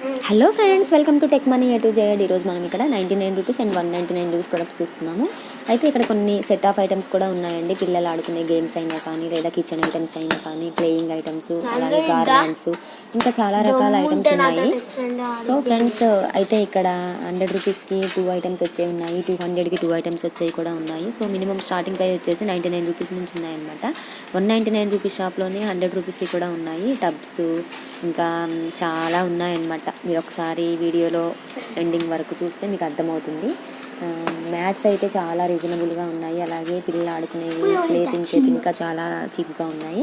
Hello friends, welcome to tech money A to Z. ఈరోజు మనం ఇక్కడ 99 రూపీస్ అండ్ 199 రూపీస్ ప్రొడక్ట్స్ చూస్తున్నాము. అయితే ఇక్కడ కొన్ని సెట్ ఆఫ్ ఐటమ్స్ కూడా ఉన్నాయండి. పిల్లలు ఆడుకునే గేమ్స్ అయినా కానీ, లేదా కిచెన్ ఐటమ్స్ అయినా కానీ, ప్లేయింగ్ ఐటమ్స్, అలాగే గార్మెంట్స్, ఇంకా చాలా రకాల ఐటమ్స్ ఉన్నాయి. సో ఫ్రెండ్స్, అయితే ఇక్కడ 100 రూపీస్కి 2 ఐటమ్స్ వచ్చేవి ఉన్నాయి, 200కి 2 ఐటమ్స్ వచ్చేవి కూడా ఉన్నాయి. సో మినిమం స్టార్టింగ్ ప్రైస్ వచ్చేసి 99 రూపీస్ నుంచి ఉన్నాయన్నమాట. 199 రూపీస్ షాప్లోనే 100 రూపీస్ కూడా ఉన్నాయి. టబ్స్ ఇంకా చాలా ఉన్నాయన్నమాట. మీరు ఒకసారి వీడియోలో ఎండింగ్ వరకు చూస్తే మీకు అర్థమవుతుంది. మ్యాట్స్ అయితే చాలా రీజనబుల్గా ఉన్నాయి. అలాగే పిల్లలు ఆడుకునేవి, ప్లే థింగ్స్ అయితే ఇంకా చాలా చీప్గా ఉన్నాయి.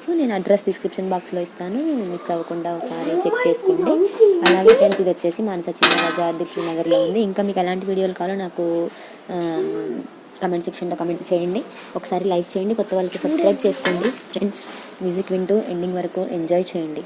సో నేను అడ్రస్ డిస్క్రిప్షన్ బాక్స్లో ఇస్తాను, మిస్ అవ్వకుండా ఒకసారి చెక్ చేసుకోండి. అలాగే ఫ్రెండ్స్, ఇది వచ్చేసి మానస చిన్న బజార్, దిల్షుక్నగర్లో ఉంది. ఇంకా మీకు ఎలాంటి వీడియోలు కావాలో నాకు కమెంట్ సెక్షన్లో కమెంట్ చేయండి. ఒకసారి లైక్ చేయండి, కొత్త వాళ్ళకి సబ్స్క్రైబ్ చేసుకోండి. ఫ్రెండ్స్, మ్యూజిక్ వింటూ ఎండింగ్ వరకు ఎంజాయ్ చేయండి.